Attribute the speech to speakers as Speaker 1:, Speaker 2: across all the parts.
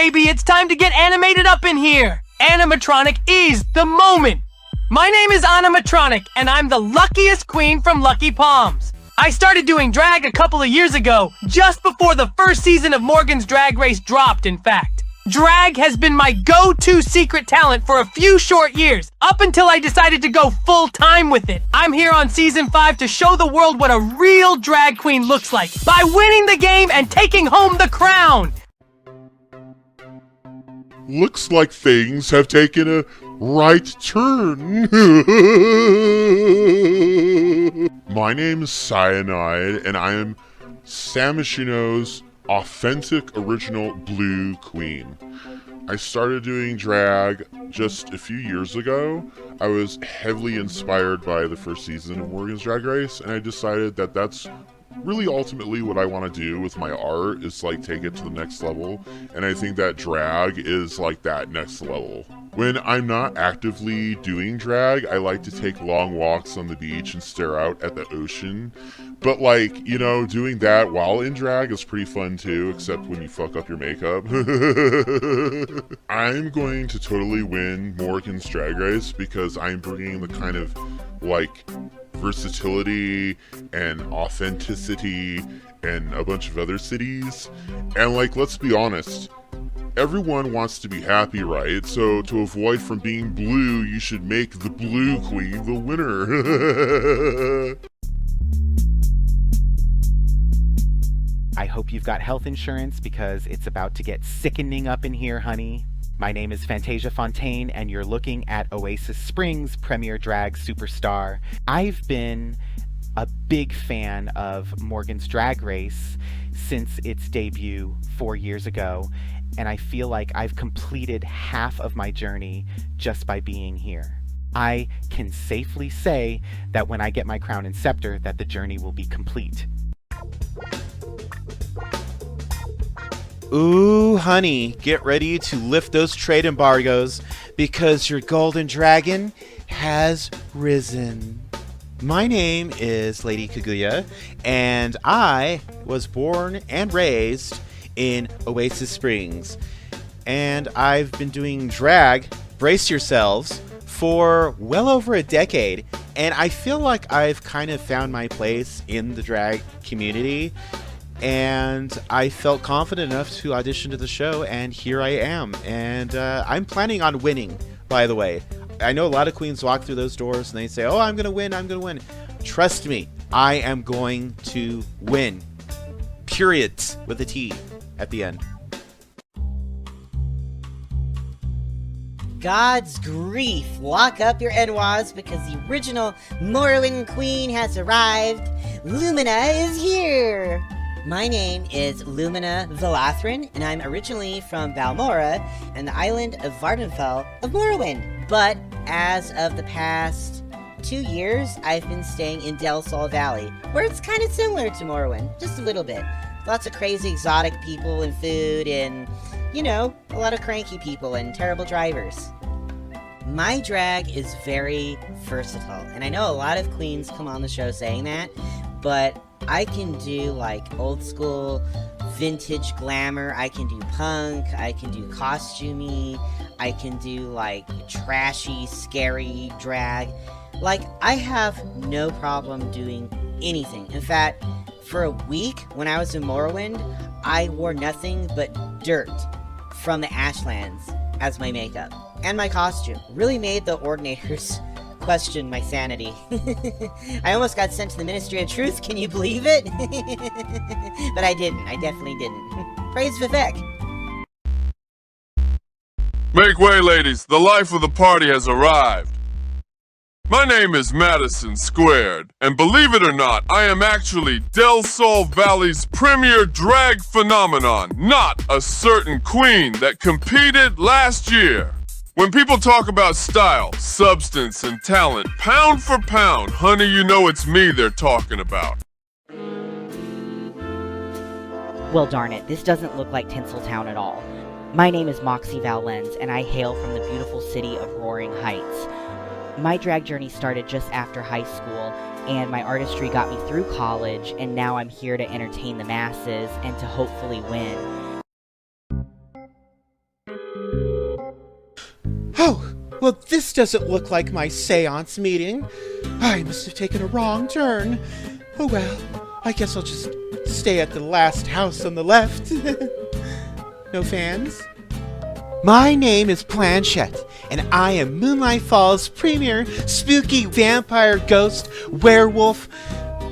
Speaker 1: baby, it's time to get animated up in here. Animatronic is the moment. My name is Matronic, and I'm the luckiest queen from Lucky Palms. I started doing drag a couple of years ago, just before the first season of Morgan's Drag Race dropped, in fact. Drag has been my go-to secret talent for a few short years, up until I decided to go full-time with it. I'm here on Season 5 to show the world what a real drag queen looks like, by winning the game and taking home the crown.
Speaker 2: Looks like things have taken a right turn. My name is Cyan Nyde, and I am Samishino's authentic original blue queen. I started doing drag just a few years ago. I was heavily inspired by the first season of Morgan's Drag Race, and I decided that that's really ultimately what I want to do with my art, is like take it to the next level, and I think that drag is like that next level. When I'm not actively doing drag, I like to take long walks on the beach and stare out at the ocean. But like, you know, doing that while in drag is pretty fun too, except when you fuck up your makeup. I'm going to totally win Morgan's Drag Race because I'm bringing the kind of like versatility and authenticity and a bunch of other cities. And like, let's be honest, everyone wants to be happy, right? So to avoid from being blue, you should make the blue queen the winner.
Speaker 3: I hope you've got health insurance because it's about to get sickening up in here, honey. My name is Fantasia Fontain, and you're looking at Oasis Springs' premier drag superstar. I've been a big fan of Morgan's Drag Race since its debut 4 years ago, and I feel like I've completed half of my journey just by being here. I can safely say that when I get my crown and scepter, that the journey will be complete.
Speaker 4: Ooh, honey, get ready to lift those trade embargoes because your golden dragon has risen. My name is Lady Kaguya, and I was born and raised in Oasis Springs. And I've been doing drag, brace yourselves, for well over a decade. And I feel like I've kind of found my place in the drag community. And I felt confident enough to audition to the show, and here I am. And I'm planning on winning, by the way. I know a lot of queens walk through those doors and they say, oh, I'm going to win, I'm going to win. Trust me, I am going to win. Period, with a T at the end.
Speaker 5: God's grief, lock up your Edwards because the original Morgyn Queen has arrived. Lumina is here! My name is Lumina Valathrin, and I'm originally from Valmora and the island of Vardenfell of Morrowind. But as of the past 2 years, I've been staying in Del Sol Valley, where it's kind of similar to Morrowind, just a little bit. Lots of crazy exotic people and food and, you know, a lot of cranky people and terrible drivers. My drag is very versatile, and I know a lot of queens come on the show saying that, but I can do like old school vintage glamour, I can do punk, I can do costumey, I can do like trashy, scary drag. Like, I have no problem doing anything. In fact, for a week when I was in Morrowind, I wore nothing but dirt from the Ashlands as my makeup and my costume. Really made the ordinators question my sanity. I almost got sent to the Ministry of Truth, can you believe it? But I didn't, I definitely didn't. Praise Vivek.
Speaker 6: Make way, ladies, the life of the party has arrived. My name is Madison², and believe it or not, I am actually Del Sol Valley's premier drag phenomenon, not a certain queen that competed last year. When people talk about style, substance, and talent, pound for pound, honey, you know it's me they're talking about.
Speaker 7: Well, darn it, this doesn't look like Tinseltown at all. My name is Moxy Valens, and I hail from the beautiful city of Roaring Heights. My drag journey started just after high school, and my artistry got me through college, and now I'm here to entertain the masses and to hopefully win.
Speaker 4: Well, this doesn't look like my seance meeting. I must have taken a wrong turn. Oh well, I guess I'll just stay at the last house on the left. No fans? My name is Planchette, and I am Moonlight Falls' premier spooky vampire, ghost, werewolf,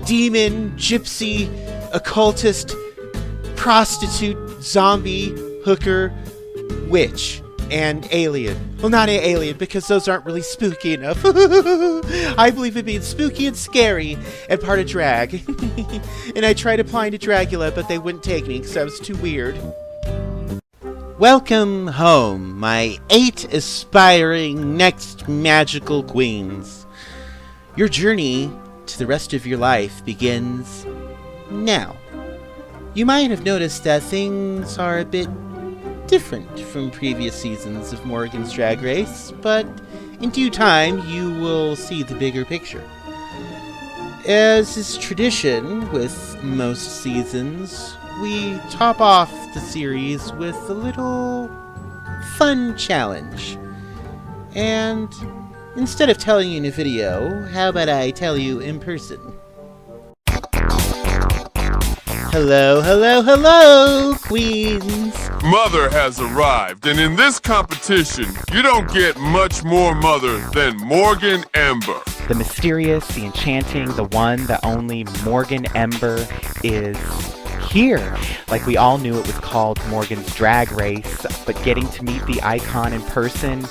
Speaker 4: demon, gypsy, occultist, prostitute, zombie, hooker, witch, and alien. Well, not alien, because those aren't really spooky enough. I believe in being spooky and scary and part of drag. And I tried applying to Dragula, but they wouldn't take me because I was too weird. Welcome home, my 8 aspiring next magical queens. Your journey to the rest of your life begins now. You might have noticed that things are a bit different from previous seasons of Morgan's Drag Race, but in due time you will see the bigger picture. As is tradition with most seasons, we top off the series with a little fun challenge. And instead of telling you in a video, how about I tell you in person? Hello, hello, hello, queens!
Speaker 6: Mother has arrived, and in this competition, you don't get much more mother than Morgyn Ember.
Speaker 3: The mysterious, the enchanting, the one, the only Morgyn Ember is here. Like, we all knew it was called Morgan's Drag Race, but getting to meet the icon in person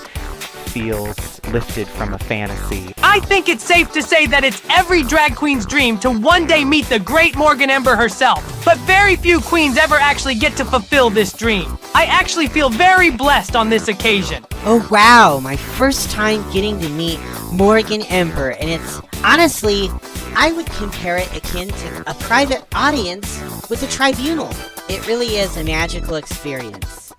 Speaker 3: feels lifted from a fantasy.
Speaker 1: I think it's safe to say that it's every drag queen's dream to one day meet the great Morgyn Ember herself, but very few queens ever actually get to fulfill this dream. I actually feel very blessed on this occasion.
Speaker 5: Oh wow, my first time getting to meet Morgyn Ember, and it's honestly, I would compare it akin to a private audience with a tribunal. It really is a magical experience.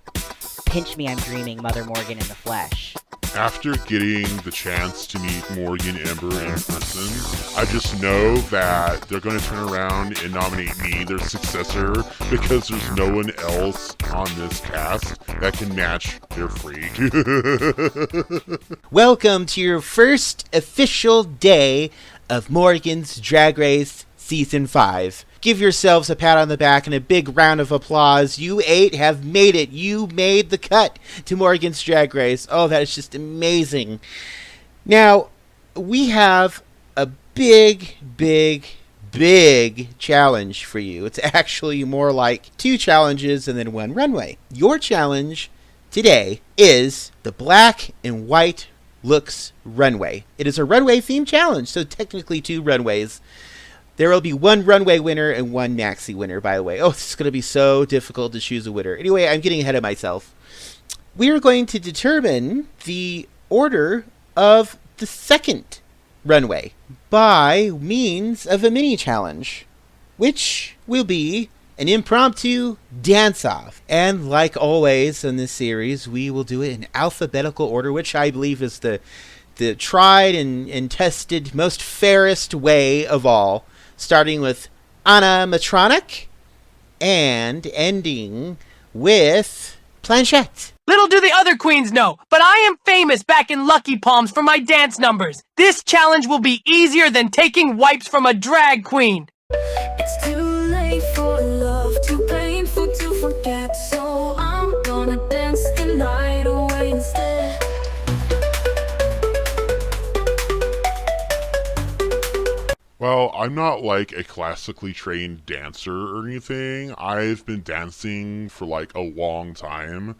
Speaker 7: Pinch me, I'm dreaming Mother Morgan in the flesh.
Speaker 2: After getting the chance to meet Morgyn Ember in person, I just know that they're going to turn around and nominate me their successor because there's no one else on this cast that can match their freak.
Speaker 4: Welcome to your first official day of Morgan's Drag Race Season 5. Give yourselves a pat on the back and a big round of applause. You 8 have made it. You made the cut to Morgan's Drag Race. Oh, that is just amazing. Now, we have a big challenge for you. It's actually more like 2 challenges and then 1 runway. Your challenge today is the Black and White Looks Runway. It is a runway themed challenge, so technically 2 runways. There will be 1 runway winner and 1 maxi winner, by the way. Oh, this is going to be so difficult to choose a winner. Anyway, I'm getting ahead of myself. We are going to determine the order of the second runway by means of a mini challenge, which will be an impromptu dance-off. And like always in this series, we will do it in alphabetical order, which I believe is the tried and tested, most fairest way of all. Starting with Matronic and ending with Planchette.
Speaker 1: Little do the other queens know, but I am famous back in Lucky Palms for my dance numbers. This challenge will be easier than taking wipes from a drag queen.
Speaker 8: It's too late for love, too painful to forget, so I'm gonna dance the night away instead.
Speaker 2: Well, I'm not like a classically trained dancer or anything. I've been dancing for like a long time.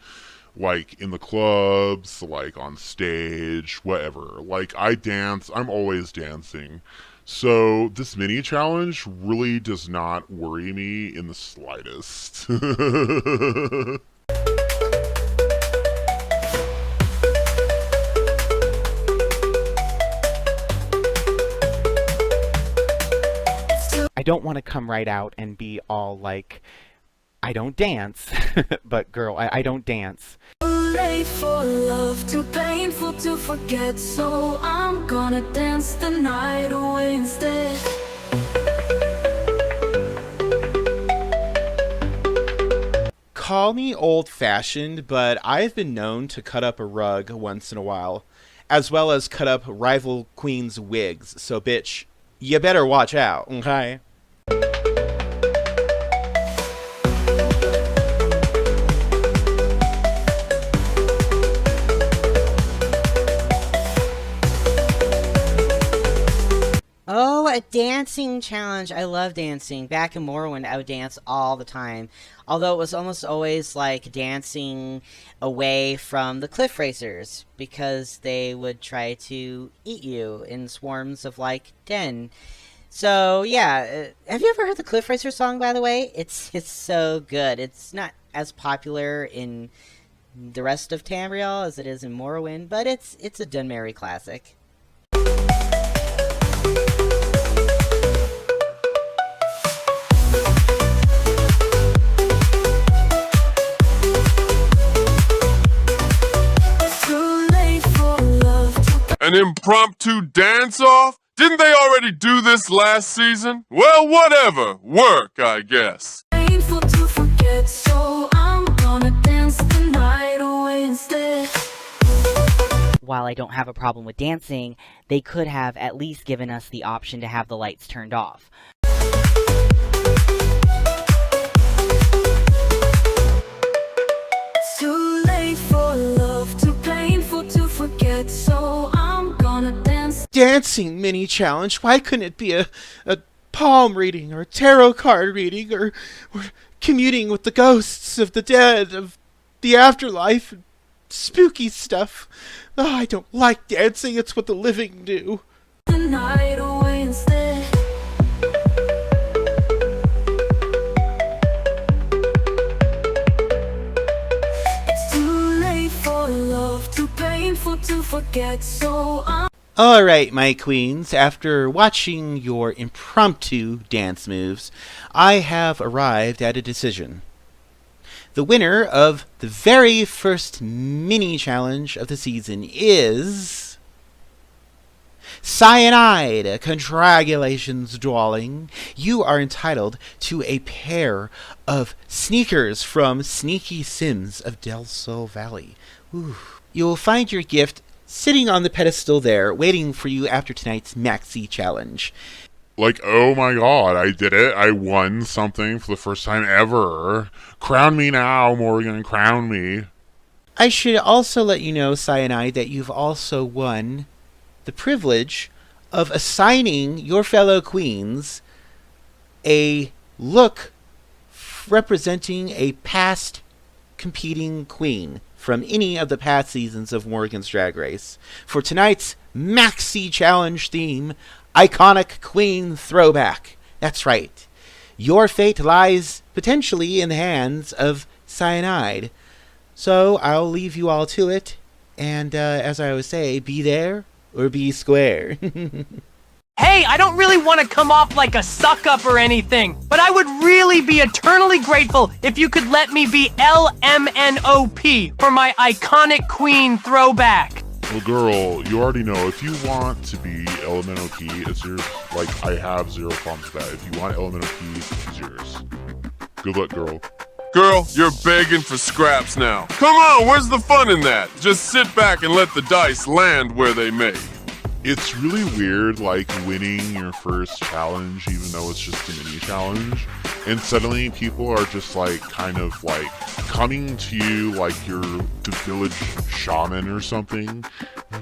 Speaker 2: Like in the clubs, like on stage, whatever. Like I dance, I'm always dancing. So this mini challenge really does not worry me in the slightest.
Speaker 3: I don't want to come right out and be all like, I don't dance, but girl, I don't dance.
Speaker 8: Too late for love, too painful to forget, so I'm gonna dance the night away instead.
Speaker 4: Call me old-fashioned, but I've been known to cut up a rug once in a while. as well as cut up rival queens' wigs. So, bitch, you better watch out, okay?
Speaker 5: Oh, a dancing challenge. I love dancing. Back in Morrowind, I would dance all the time. Although it was almost always like dancing away from the cliff racers, because they would try to eat you in swarms of like 10. So yeah, have you ever heard the Cliff Racer song, by the way? It's so good. It's not as popular in the rest of Tamriel as it is in Morrowind, but it's a Dunmerry classic.
Speaker 6: An impromptu dance-off? Didn't they already do this last season? Well, whatever. Work, I guess.
Speaker 8: Painful to forget, so I'm gonna dance the night away instead.
Speaker 7: While I don't have a problem with dancing, they could have at least given us the option to have the lights turned off.
Speaker 8: It's too late for love, too painful to forget, so I'm gonna dance.
Speaker 4: Dancing mini challenge. Why couldn't it be a palm reading or tarot card reading or communing with the ghosts of the dead, of the afterlife, and spooky stuff? Oh, I don't like dancing. It's what the living do.
Speaker 8: The night away instead. It's too late for love, too painful to forget, so I'm...
Speaker 4: Alright, my queens, after watching your impromptu dance moves, I have arrived at a decision. The winner of the very first mini challenge of the season is... Cyan Nyde. Congratulations, darling. You are entitled to a pair of sneakers from Sneaky Sims of Del Sol Valley. Ooh. You'll find your gift sitting on the pedestal there, waiting for you after tonight's Maxi challenge.
Speaker 2: Like, oh my god, I did it. I won something for the first time ever. Crown me now, Morgan, crown me.
Speaker 4: I should also let you know, Cyan Nyde, that you've also won the privilege of assigning your fellow queens a look representing a past competing queen from any of the past seasons of Morgan's Drag Race. For tonight's Maxi Challenge theme, Iconic Queen Throwback. That's right. Your fate lies potentially in the hands of Cyan Nyde. So I'll leave you all to it. And as I always say, be there or be square.
Speaker 1: Hey, I don't really want to come off like a suck-up or anything, but I would really be eternally grateful if you could let me be LMNOP for my Iconic Queen Throwback.
Speaker 2: Well, girl, you already know, if you want to be LMNOP, it's yours. Like, I have zero problems with that. If you want LMNOP, it's yours. Good luck, girl.
Speaker 6: Girl, you're begging for scraps now. Come on, where's the fun in that? Just sit back and let the dice land where they may.
Speaker 2: It's really weird, like, winning your first challenge, even though it's just a mini challenge, and suddenly people are just, like, kind of, like, coming to you like you're the village shaman or something.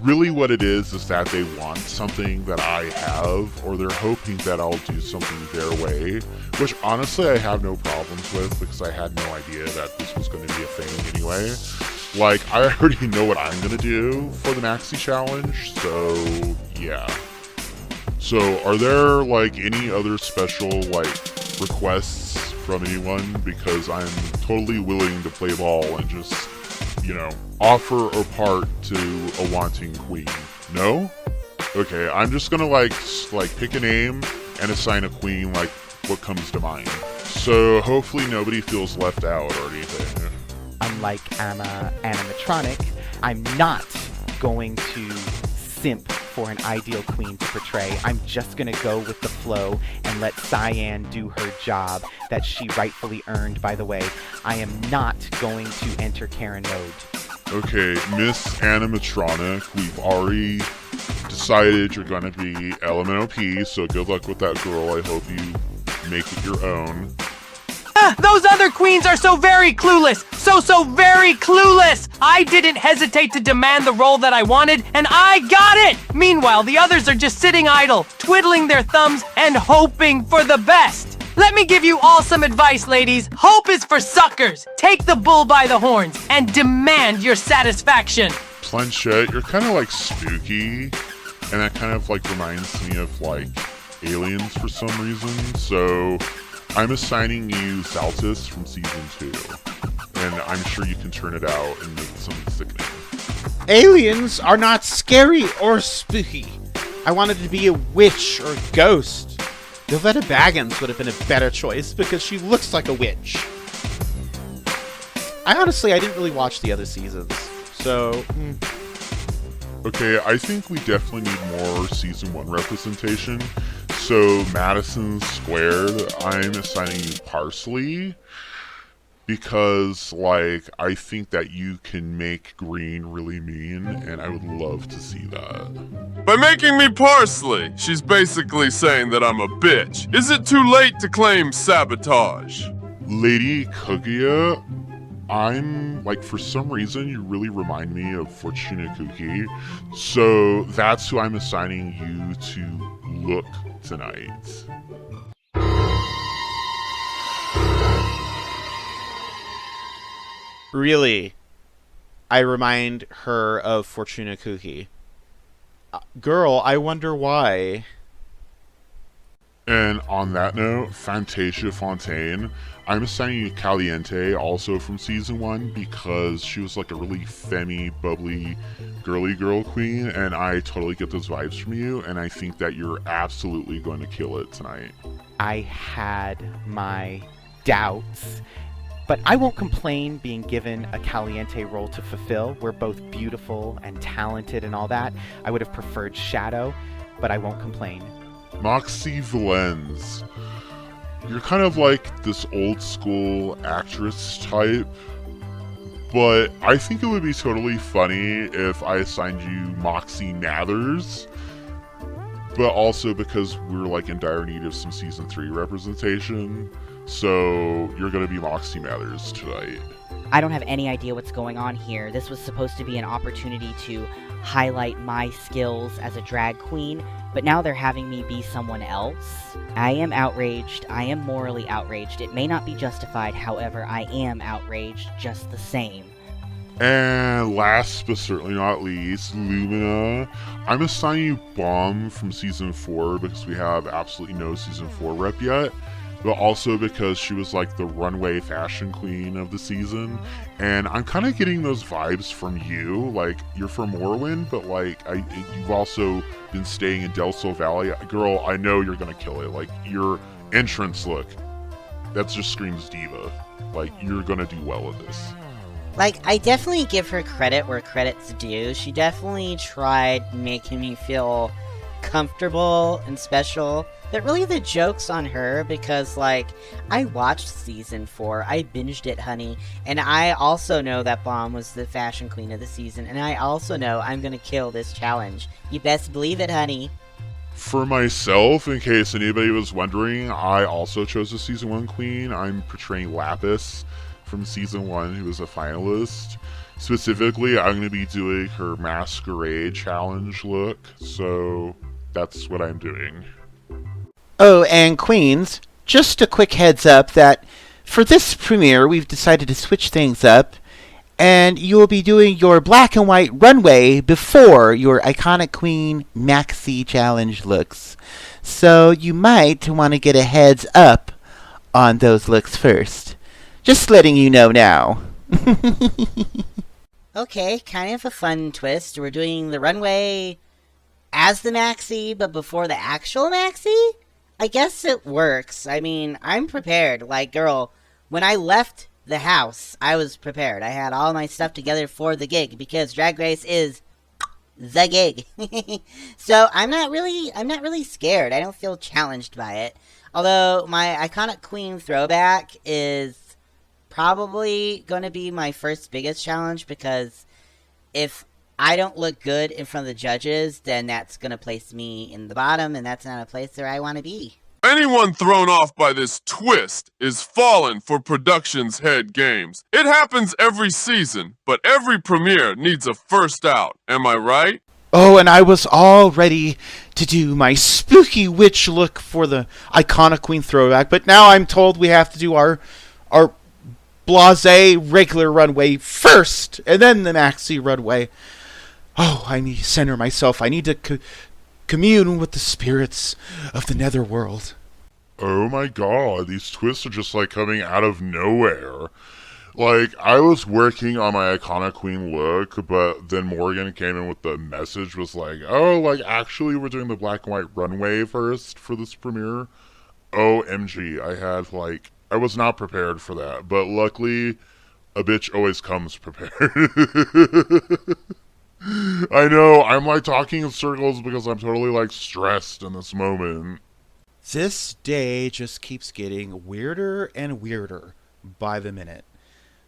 Speaker 2: Really what it is that they want something that I have, or they're hoping that I'll do something their way, which honestly I have no problems with, because I had no idea that this was going to be a thing anyway. Like, I already know what I'm gonna do for the Maxi Challenge, so yeah. So, are there, like, any other special, like, requests from anyone? Because I'm totally willing to play ball and just, you know, offer a part to a wanting queen. No? Okay, I'm just gonna, like, pick a name and assign a queen, like, what comes to mind. So, hopefully nobody feels left out or anything.
Speaker 3: Unlike Matronic, I'm not going to simp for an ideal queen to portray. I'm just going to go with the flow and let Cyan do her job that she rightfully earned, by the way. I am not going to enter Karen mode.
Speaker 2: Okay, Miss Animatronic, we've already decided you're gonna be LMNOP, so good luck with that, girl. I hope you make it your own.
Speaker 1: Those other queens are so very clueless! So very clueless! I didn't hesitate to demand the role that I wanted, and I got it! Meanwhile, the others are just sitting idle, twiddling their thumbs, and hoping for the best. Let me give you all some advice, ladies. Hope is for suckers. Take the bull by the horns and demand your satisfaction.
Speaker 2: Planchette, you're kind of like spooky, and that kind of like reminds me of like aliens for some reason, so I'm assigning you Saltus from season 2, and I'm sure you can turn it out and make something sickening.
Speaker 4: Aliens are not scary or spooky. I wanted to be a witch or ghost. Yoletta Baggins would have been a better choice because she looks like a witch. I didn't really watch the other seasons, so...
Speaker 2: Okay, I think we definitely need more season 1 representation. So Madison², I'm assigning you Parsley because, like, I think that you can make green really mean, and I would love to see that.
Speaker 6: By making me Parsley, she's basically saying that I'm a bitch. Is it too late to claim sabotage?
Speaker 2: Lady Kaguya, I'm, like, for some reason, you really remind me of Fortuna Cookie, so that's who I'm assigning you to look tonight.
Speaker 4: Really? I remind her of Fortuna Cookie. Girl, I wonder why.
Speaker 2: And on that note, Fantasia Fontain, I'm assigning you Caliente, also from season 1, because she was like a really femmy, bubbly, girly girl queen, and I totally get those vibes from you, and I think that you're absolutely going to kill it tonight.
Speaker 3: I had my doubts, but I won't complain being given a Caliente role to fulfill. We're both beautiful and talented and all that. I would have preferred Shadow, but I won't complain.
Speaker 2: Moxy Valens, you're kind of like this old school actress type, but I think it would be totally funny if I assigned you Moxy Mathers, but also because we're like in dire need of some season 3 representation, so you're gonna be Moxy Mathers tonight.
Speaker 7: I don't have any idea what's going on here. This was supposed to be an opportunity to highlight my skills as a drag queen, but now they're having me be someone else. I am outraged. I am morally outraged. It may not be justified, however, I am outraged just the same.
Speaker 2: And last but certainly not least, Lumina. I'm assigning you Bomb from season 4 because we have absolutely no season 4 rep yet, but also because she was like the runway fashion queen of the season, and I'm kind of getting those vibes from you. Like, you're from Morrowind, but like you've also been staying in Del Sol Valley. Girl, I know you're gonna kill it. Like, your entrance look, that just screams diva. Like, you're gonna do well with this.
Speaker 5: Like, I definitely give her credit where credit's due. She definitely tried making me feel comfortable and special. But really the joke's on her because, like, I watched season 4. I binged it, honey. And I also know that Bomb was the fashion queen of the season. And I also know I'm gonna kill this challenge. You best believe it, honey.
Speaker 2: For myself, in case anybody was wondering, I also chose a season 1 queen. I'm portraying Lapis from season 1, who was a finalist. Specifically, I'm going to be doing her masquerade challenge look, so that's what I'm doing.
Speaker 4: Oh, and Queens, just a quick heads up that for this premiere, we've decided to switch things up, and you will be doing your black and white runway before your iconic queen maxi challenge looks. So you might want to get a heads up on those looks first. Just letting you know now.
Speaker 5: Okay, kind of a fun twist. We're doing the runway as the maxi, but before the actual maxi? I guess it works. I mean, I'm prepared. Like, girl, when I left the house, I was prepared. I had all my stuff together for the gig because Drag Race is the gig. So I'm not really scared. I don't feel challenged by it. Although my iconic Queen Throwback is probably going to be my first biggest challenge because If I don't look good in front of the judges, then that's going to place me in the bottom, and that's not a place where I want to be.
Speaker 6: Anyone thrown off by this twist is fallen for production's head games. It happens every season, but every premiere needs a first out. Am I right?
Speaker 4: Oh, and I was all ready to do my spooky witch look for the iconic Queen Throwback, but now I'm told we have to do our blasé regular runway first, and then the maxi runway. Oh, I need to center myself. I need to commune with the spirits of the netherworld.
Speaker 2: Oh my god, these twists are just like coming out of nowhere. Like, I was working on my iconic queen look, but then Morgyn came in with the message, was like, oh, like, actually we're doing the black and white runway first for this premiere. OMG, I was not prepared for that, but luckily, a bitch always comes prepared. I know, I'm like talking in circles because I'm totally like stressed in this moment.
Speaker 4: This day just keeps getting weirder and weirder by the minute.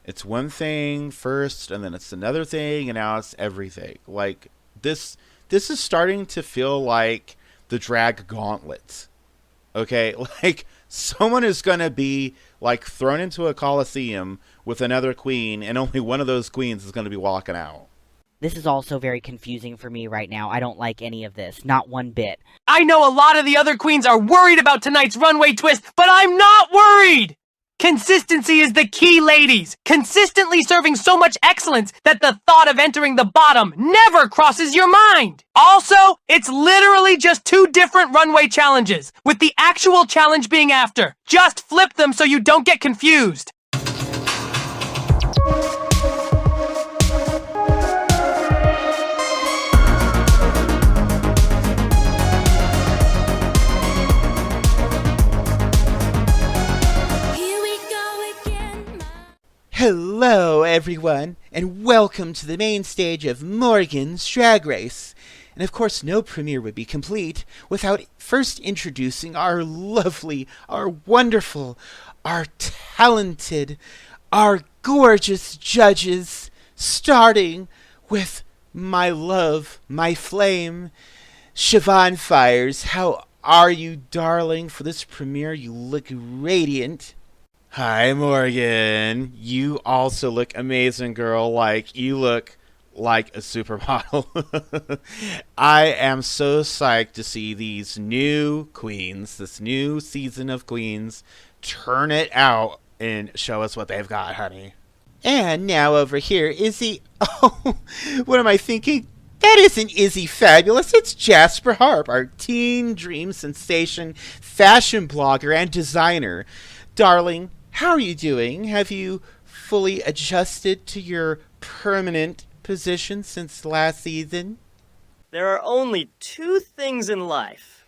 Speaker 4: It's one thing first, and then it's another thing, and now it's everything. Like, this is starting to feel like the drag gauntlet. Okay? Like, someone is going to be, like, thrown into a coliseum with another queen, and only one of those queens is going to be walking out.
Speaker 7: This is also very confusing for me right now. I don't like any of this. Not one bit.
Speaker 1: I know a lot of the other queens are worried about tonight's runway twist, but I'm not worried! Consistency is the key, ladies! Consistently serving so much excellence that the thought of entering the bottom never crosses your mind! Also, it's literally just 2 different runway challenges, with the actual challenge being after. Just flip them so you don't get confused!
Speaker 4: Hello, everyone, and welcome to the main stage of Morgyn's Drag Race. And of course, no premiere would be complete without first introducing our lovely, our wonderful, our talented, our gorgeous judges, starting with my love, my flame, Siobhan Fires. How are you, darling? For this premiere, you look radiant. Hi, Morgyn. You also look amazing, girl. Like, you look like a supermodel. I am so psyched to see these new queens, this new season of queens, turn it out and show us what they've got, honey. And now over here, Izzy. Oh, what am I thinking? That isn't Izzy Fabulous. It's Jasper Harp, our teen dream sensation, fashion blogger, and designer. Darling, how are you doing? Have you fully adjusted to your permanent position since last season?
Speaker 9: There are only 2 things in life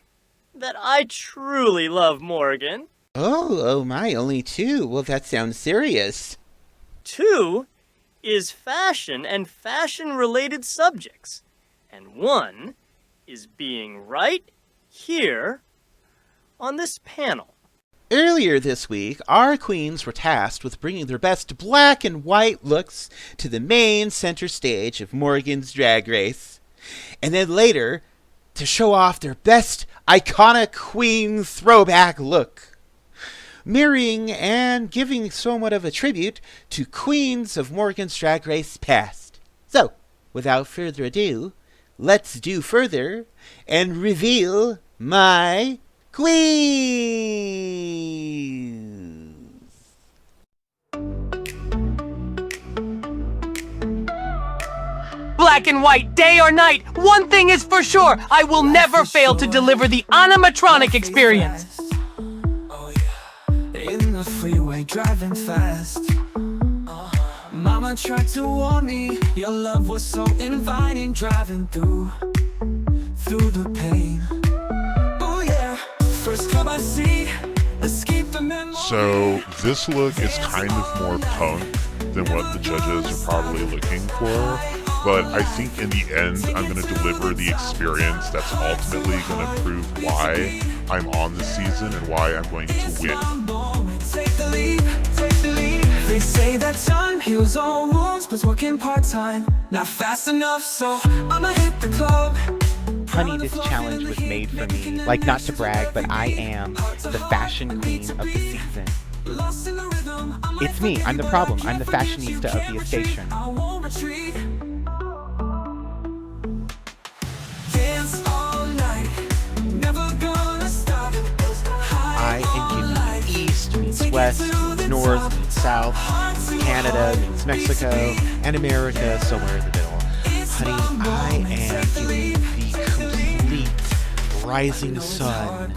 Speaker 9: that I truly love, Morgyn.
Speaker 4: Oh my, only 2? Well, that sounds serious.
Speaker 9: 2 is fashion and fashion-related subjects. And 1 is being right here on this panel.
Speaker 4: Earlier this week, our queens were tasked with bringing their best black and white looks to the main center stage of Morgyn's Drag Race. And then later, to show off their best iconic Queen Throwback look, mirroring and giving somewhat of a tribute to queens of Morgyn's Drag Race past. So, without further ado, let's do further and reveal my queens.
Speaker 1: Black and white, day or night, one thing is for sure, I will never fail to deliver the animatronic experience.
Speaker 8: Oh yeah, in the freeway driving fast. Mama tried to warn me, your love was so inviting, driving through the pain. Oh yeah, first club I see, escape the memory.
Speaker 2: So this look is kind of more punk than what the judges are probably looking for, but I think in the end I'm going to deliver the experience that's ultimately going to prove why I'm on this season and why I'm going to win.
Speaker 8: Take the lead, They say that time heals all wounds, but's working part-time. Not fast enough, so I'ma hit the club.
Speaker 3: Honey, this challenge was made for me. Like, not to brag, but I am the fashion queen of the season. It's me, I'm the problem. I'm the fashionista of the station. I am giving you East meets West, North meets South, Canada meets Mexico, and America somewhere in the middle. Honey, I am giving you the complete rising sun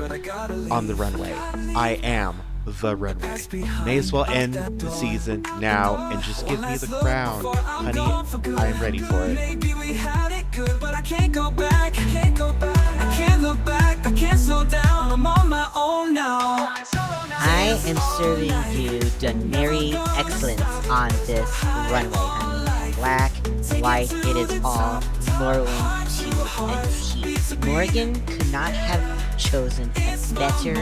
Speaker 3: on the runway. I am the runway. May as well end the season now and just give me the crown. Honey, I am ready for it.
Speaker 8: I can't go back, I can't look back, I can't slow down, I'm on my own now.
Speaker 5: I am serving you Dunmeri excellence on this runway, honey. Black, white, it is all Morgyn to a T. Morgyn could not have chosen a better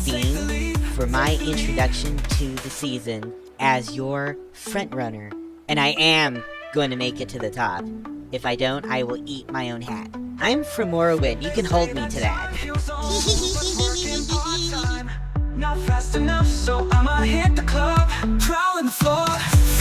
Speaker 5: theme for my introduction to the season as your front runner. And I am going to make it to the top. If I don't, I will eat my own hat. I'm from Morrowind. You can hold me to that.
Speaker 8: Not fast enough, so I'ma hit the club. Prowling the floor,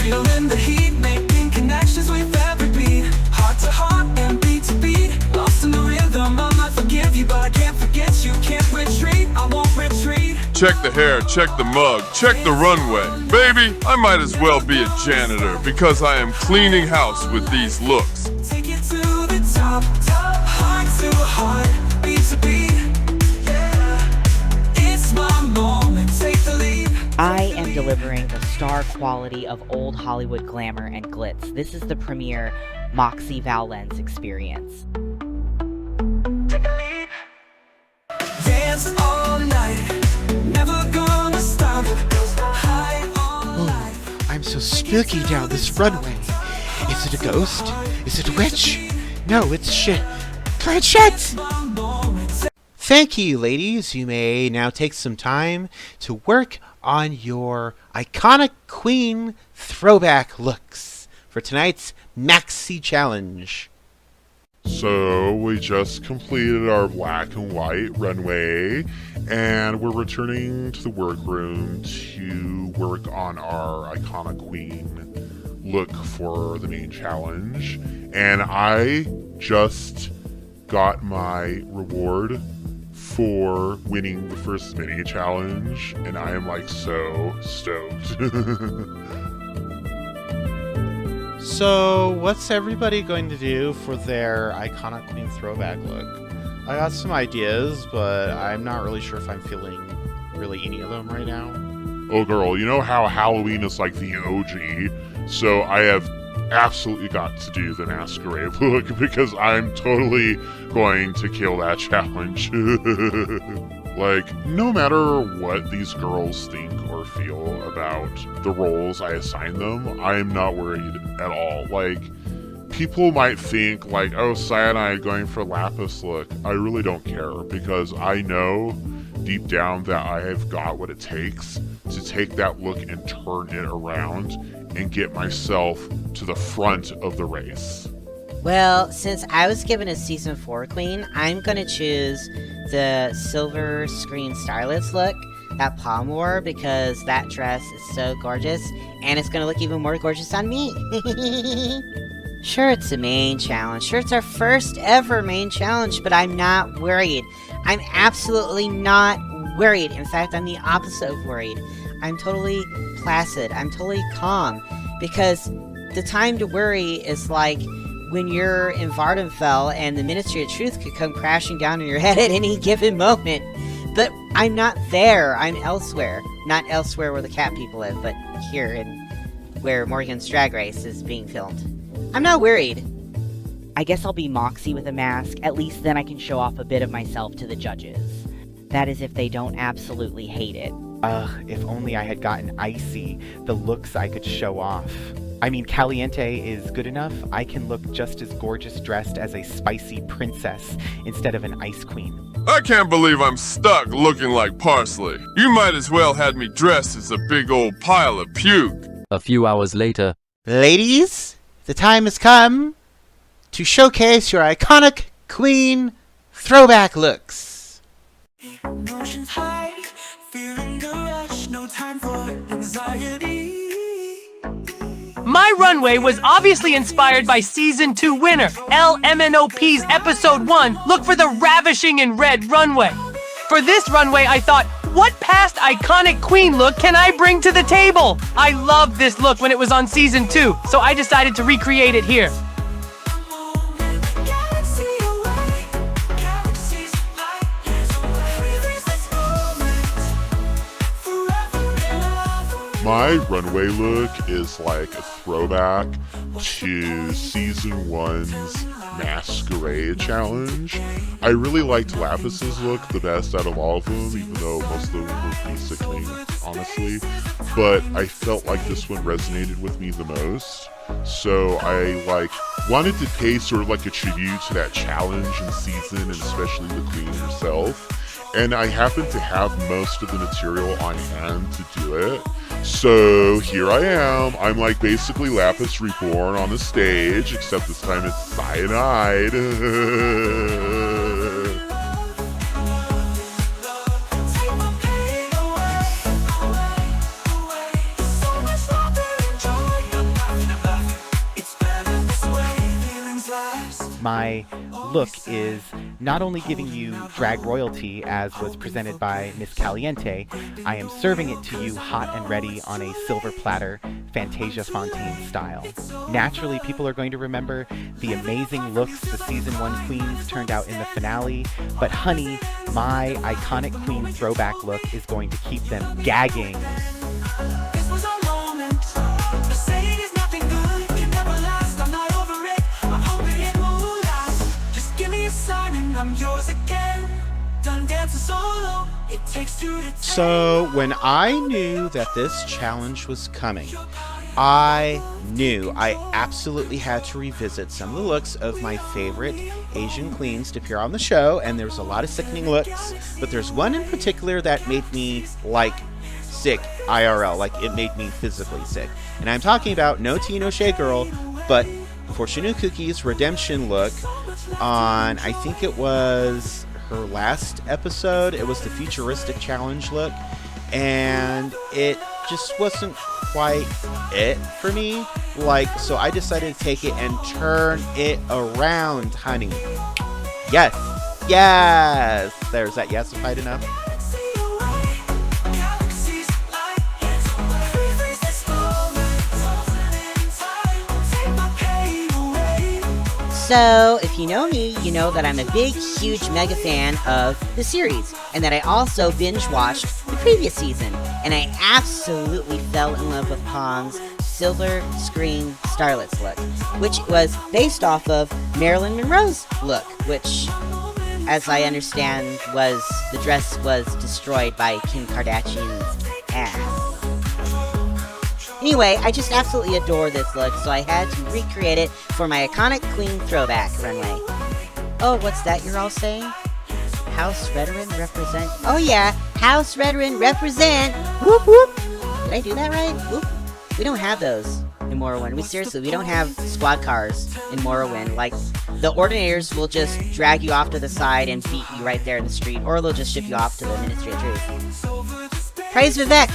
Speaker 8: feeling the heat, making connections with every beat. Heart to heart and beat to beat. Lost in the rhythm, I might forgive you, but I can't forget you. Can't retreat, I won't retreat.
Speaker 6: Check the hair, check the mug, check the runway. Baby, I might as well be a janitor because I am cleaning house with these looks.
Speaker 8: Take it to the top, heart to heart, beat to beat. Yeah, it's my moment, take the lead.
Speaker 7: I am delivering the star quality of old Hollywood glamour and glitz. This is the premiere Moxy Valens experience.
Speaker 8: Take a lead. Dance all night, never gonna stop. High on life.
Speaker 3: I'm so spooky down this runway. Is it a ghost? Is it a witch? No, it's shit. Planchette! Thank you, ladies. You may now take some time to work on your iconic Queen Throwback looks for tonight's Maxi Challenge.
Speaker 2: So we just completed our black and white runway, and we're returning to the workroom to work on our iconic queen look for the main challenge. And I just got my reward for winning the first mini challenge, and I am like so stoked.
Speaker 4: So, what's everybody going to do for their iconic Queen Throwback look? I got some ideas, but I'm not really sure if I'm feeling really any of them right now.
Speaker 2: Oh girl, you know how Halloween is like the OG, so I have absolutely got to do the masquerade look because I'm totally going to kill that challenge. Like, no matter what these girls think or feel about the roles I assign them, I am not worried at all. Like, people might think like, oh, Cyan Nyde going for Lapis look. I really don't care because I know deep down that I have got what it takes to take that look and turn it around and get myself to the front of the race.
Speaker 5: Well, since I was given a Season 4 Queen, I'm gonna choose the silver screen starlets look that Palm wore because that dress is so gorgeous and it's gonna look even more gorgeous on me. Sure, it's a main challenge. Sure, it's our first ever main challenge, but I'm not worried. I'm absolutely not worried. In fact, I'm the opposite of worried. I'm totally placid. I'm totally calm because the time to worry is like when you're in Vardenfell and the Ministry of Truth could come crashing down on your head at any given moment. But I'm not there. I'm elsewhere. Not elsewhere where the cat people live, but here in where Morgan's Drag Race is being filmed. I'm not worried.
Speaker 7: I guess I'll be Moxy with a mask. At least then I can show off a bit of myself to the judges. That is if they don't absolutely hate it.
Speaker 3: If only I had gotten Icy, the looks I could show off. I mean, Caliente is good enough. I can look just as gorgeous dressed as a spicy princess instead of an ice queen.
Speaker 6: I can't believe I'm stuck looking like parsley. You might as well had me dressed as a big old pile of puke.
Speaker 10: A few hours later.
Speaker 4: Ladies, the time has come to showcase your iconic Queen Throwback looks.
Speaker 8: Emotions high, feeling the rush, no time for anxiety.
Speaker 1: My runway was obviously inspired by Season 2 winner, LMNOP's Episode 1, Look for the Ravishing in Red runway. For this runway, I thought, what past iconic Queen look can I bring to the table? I loved this look when it was on Season 2, so I decided to recreate it here.
Speaker 2: My runway look is like a throwback to Season 1's Masquerade Challenge. I really liked Lapis's look the best out of all of them, even though most of them were pretty sickening, honestly. But I felt like this one resonated with me the most. So I wanted to pay sort of like a tribute to that challenge in season, and especially the Queen herself. And I happened to have most of the material on hand to do it. So here I am. I'm like basically Lapis Reborn on the stage, except this time it's Cyan Nyde.
Speaker 3: My look is not only giving you drag royalty, as was presented by Miss Caliente, I am serving it to you hot and ready on a silver platter, Fantasia Fontain style. Naturally, people are going to remember the amazing looks the Season 1 queens turned out in the finale, but honey, my iconic Queen Throwback look is going to keep them gagging.
Speaker 4: So when I knew that this challenge was coming, I knew I absolutely had to revisit some of the looks of my favorite Asian queens to appear on the show, and there's a lot of sickening looks, but there's one in particular that made me sick IRL, it made me physically sick. And I'm talking about No Tea No Shade Girl, but Fortune Cookie's redemption look on, I think it was her last episode. It was the futuristic challenge look, and it just wasn't quite it for me. So I decided to take it and turn it around, honey. Yes, there's that yesified enough.
Speaker 5: So, if you know me, you know that I'm a big, huge mega fan of the series, and that I also binge-watched the previous season, and I absolutely fell in love with Palm's Silver Screen Starlet's look, which was based off of Marilyn Monroe's look, which, as I understand, the dress was destroyed by Kim Kardashian's ass. Anyway, I just absolutely adore this look, so I had to recreate it for my iconic Queen Throwback runway. Oh, what's that you're all saying? House Veteran represent? Oh yeah, House Veteran represent! Whoop whoop! Did I do that right? Whoop. We don't have those in Morrowind. We don't have squad cars in Morrowind. The Ordinators will just drag you off to the side and beat you right there in the street, or they'll just ship you off to the Ministry of Truth. Praise Vivek!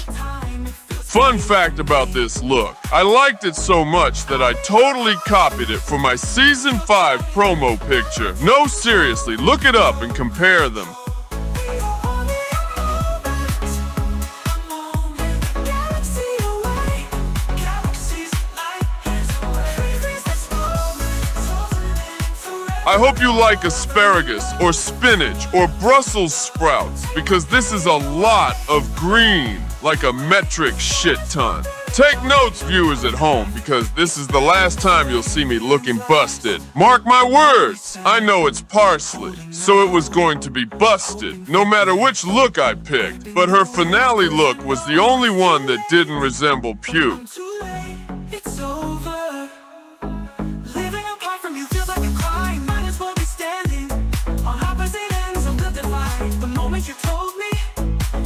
Speaker 6: Fun fact about this look, I liked it so much that I totally copied it for my Season 5 promo picture. No, seriously, look it up and compare them. I hope you like asparagus or spinach or Brussels sprouts, because this is a lot of green, like a metric shit ton. Take notes, viewers at home, because this is the last time you'll see me looking busted. Mark my words, I know it's parsley, so it was going to be busted, no matter which look I picked. But her finale look was the only one that didn't resemble puke.
Speaker 8: It's over. Living apart from you feels like a crime. Might as well be standing on opposite ends of the divide. The moment you told me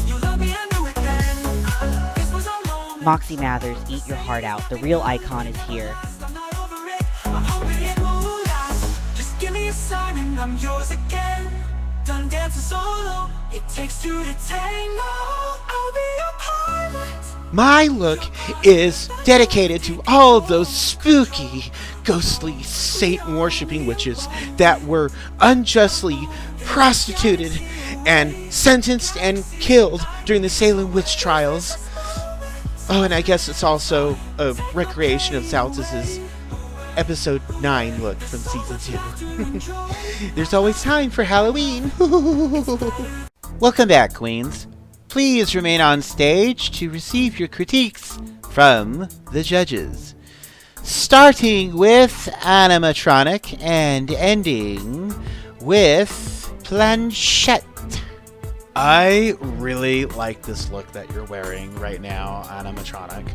Speaker 8: you love me, I knew it then. This was a moment.
Speaker 7: Moxy Mathers, eat your heart out. The real icon is here.
Speaker 8: I'm not over it. I'm hoping it won't last. Just give me a sign and I'm yours again. Done dancing solo. It takes two to tango. I'll be your pilot.
Speaker 4: My look is dedicated to all those spooky, ghostly, Satan-worshipping witches that were unjustly prostituted and sentenced and killed during the Salem witch trials. Oh, and I guess it's also a recreation of Zaltz's episode 9 look from season 2. There's always time for Halloween. Welcome back, queens. Please remain on stage to receive your critiques from the judges. Starting with Animatronic and ending with Planchette.
Speaker 3: I really like this look that you're wearing right now, Animatronic,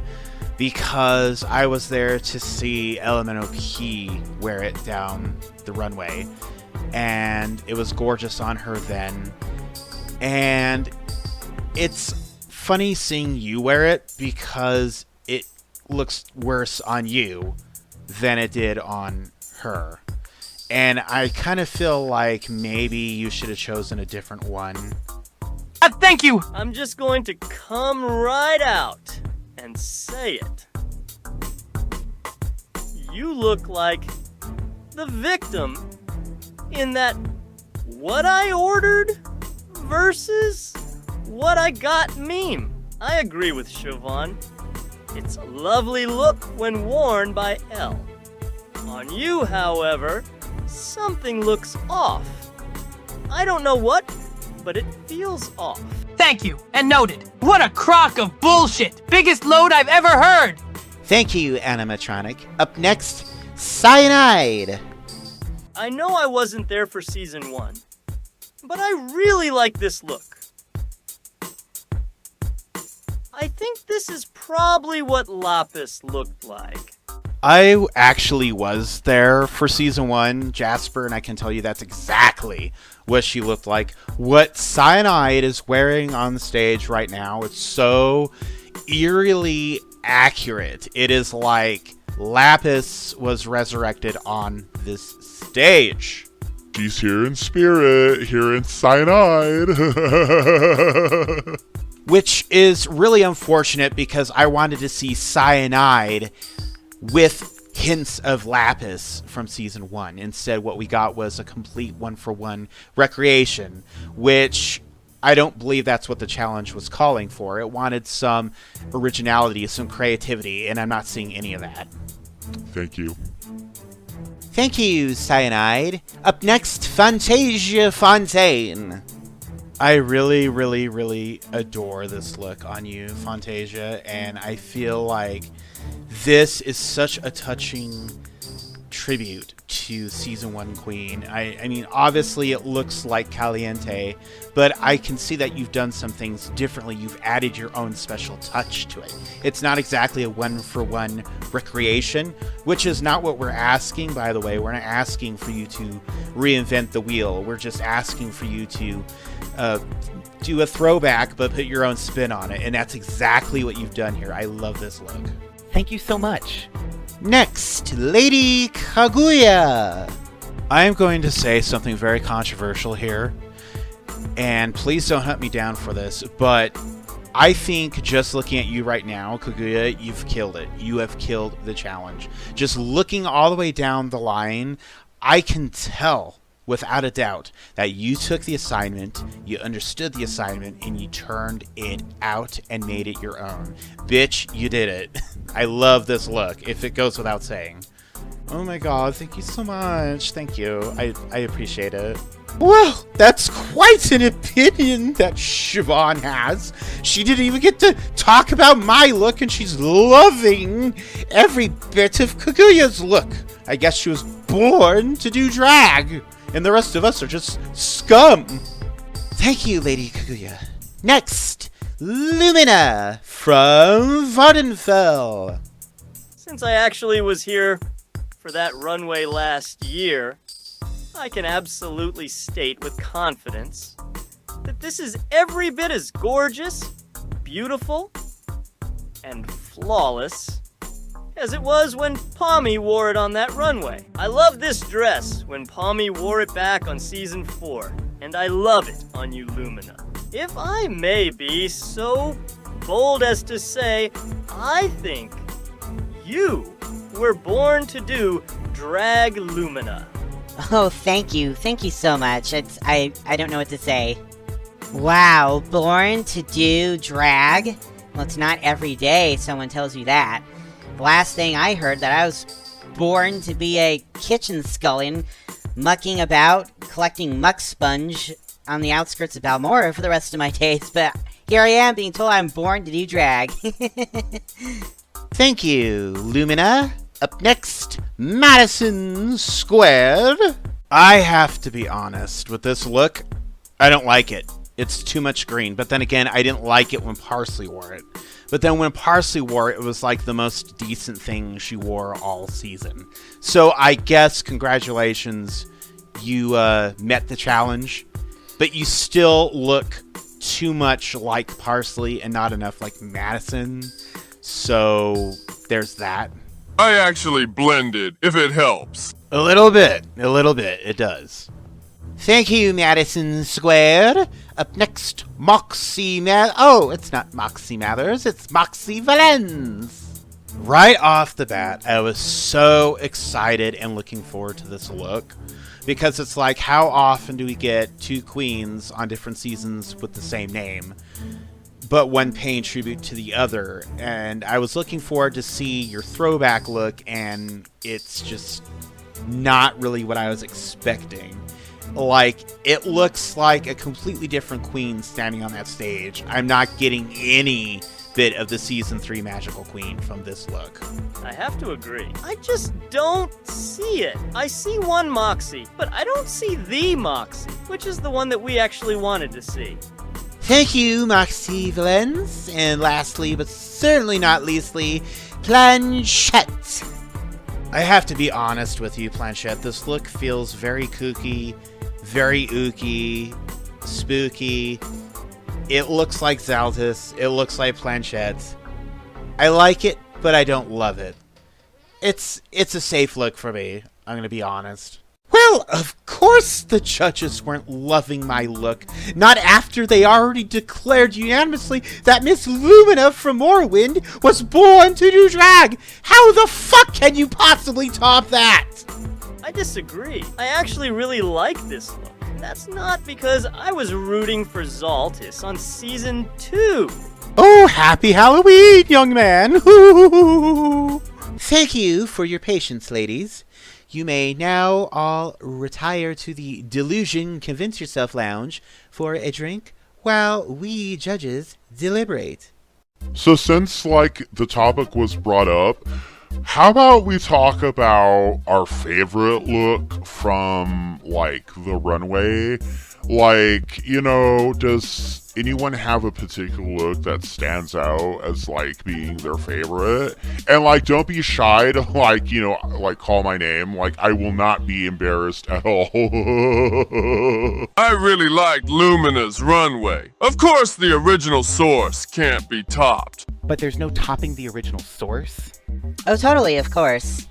Speaker 3: because I was there to see LMNOP wear it down the runway, and it was gorgeous on her then. And it's funny seeing you wear it because it looks worse on you than it did on her. And I kind of feel like maybe you should have chosen a different one.
Speaker 1: Thank you!
Speaker 9: I'm just going to come right out and say it. You look like the victim in that what I ordered versus what I got meme. I agree with Siobhan. It's a lovely look when worn by Elle. On you, however, something looks off. I don't know what, but it feels off.
Speaker 1: Thank you, and noted. What a crock of bullshit! Biggest load I've ever heard!
Speaker 4: Thank you, Animatronic. Up next, Cyan Nyde.
Speaker 9: I know I wasn't there for season 1, but I really like this look. I think this is probably what Lapis looked like.
Speaker 3: I actually was there for season 1, Jasper, and I can tell you that's exactly what she looked like. What Cyan Nyde is wearing on the stage right now, it's so eerily accurate. It is like Lapis was resurrected on this stage.
Speaker 2: She's here in spirit, here in cyanide.
Speaker 3: Which is really unfortunate because I wanted to see Cyan Nyde with hints of Lapis from season 1. Instead, what we got was a complete one-for-one recreation, which I don't believe that's what the challenge was calling for. It wanted some originality, some creativity, and I'm not seeing any of that.
Speaker 2: Thank you.
Speaker 4: Thank you, Cyan Nyde. Up next, Fantasia Fontain.
Speaker 3: I really, really, really adore this look on you, Fantasia, and I feel like this is such a touching tribute to Season 1 Queen. I mean, obviously it looks like Caliente, but I can see that you've done some things differently. You've added your own special touch to it. It's not exactly a one-for-one recreation, which is not what we're asking, by the way. We're not asking for you to reinvent the wheel. We're just asking for you to do a throwback, but put your own spin on it, and that's exactly what you've done here. I love this look.
Speaker 7: Thank you so much.
Speaker 4: Next, Lady Kaguya.
Speaker 3: I am going to say something very controversial here, and please don't hunt me down for this, but I think just looking at you right now, Kaguya, you've killed it. You have killed the challenge. Just looking all the way down the line, I can tell without a doubt that you took the assignment, you understood the assignment, and you turned it out and made it your own. Bitch, you did it. I love this look, if it goes without saying. Oh my god, thank you so much. Thank you. I appreciate it. Well, that's quite an opinion that Siobhan has. She didn't even get to talk about my look, and she's loving every bit of Kaguya's look. I guess she was born to do drag, and the rest of us are just scum.
Speaker 4: Thank you, Lady Kaguya. Next, Lumina from Vardenfell.
Speaker 9: Since I actually was here for that runway last year, I can absolutely state with confidence that this is every bit as gorgeous, beautiful, and flawless as it was when Pommy wore it on that runway. I love this dress when Pommy wore it back on season 4, and I love it on you, Lumina. If I may be so bold as to say, I think you were born to do drag Lumina.
Speaker 5: Oh, thank you. Thank you so much. I don't know what to say. Wow, born to do drag? Well, it's not every day someone tells you that. The last thing I heard that I was born to be a kitchen scullion, mucking about, collecting muck sponge on the outskirts of Balmora for the rest of my days, but here I am being told I'm born to do drag.
Speaker 4: Thank you, Lumina. Up next, Madison². I have to be honest, with this look, I don't like it. It's too much green, but then again, I didn't like it when Parsley wore it. But then when Parsley wore it, it was like the most decent thing she wore all season. So I guess, congratulations, you met the challenge, but you still look too much like Parsley and not enough like Madison. So there's that.
Speaker 6: I actually blended, if it helps.
Speaker 4: A little bit, it does. Thank you, Madison². Up next, Oh, it's not Moxy Mathers, it's Moxy Valens. Right off the bat, I was so excited and looking forward to this look. Because it's like, how often do we get two queens on different seasons with the same name, but one paying tribute to the other? And I was looking forward to see your throwback look, and it's just not really what I was expecting. Like, it looks like a completely different queen standing on that stage. I'm not getting any bit of the season 3 magical queen from this look.
Speaker 9: I have to agree. I just don't see it. I see one Moxy, but I don't see the Moxy, which is the one that we actually wanted to see.
Speaker 4: Thank you, Moxy Valens. And lastly, but certainly not leastly, Planchette. I have to be honest with you, Planchette. This look feels very kooky, very ooky, spooky. It looks like Xaltis. It looks like Planchette. I like it, but I don't love it. It's a safe look for me, I'm gonna be honest. Well, of course the judges weren't loving my look. Not after they already declared unanimously that Miss Lumina from Morrowind was born to do drag. How the fuck can you possibly top that?
Speaker 9: I disagree. I actually really like this look. That's not because I was rooting for Xaltis on season 2.
Speaker 4: Oh, happy Halloween, young man. Thank you for your patience, ladies. You may now all retire to the Delusion Convince Yourself Lounge for a drink while we judges deliberate.
Speaker 2: So since, like, the topic was brought up, how about we talk about our favorite look from, like, the runway? Like, you know, does anyone have a particular look that stands out as, like, being their favorite? And, like, don't be shy to, like, you know, like, call my name. Like, I will not be embarrassed at all.
Speaker 6: I really liked Lumina's runway. Of course, the original source can't be topped.
Speaker 3: But there's no topping the original source?
Speaker 5: Oh, totally, of course.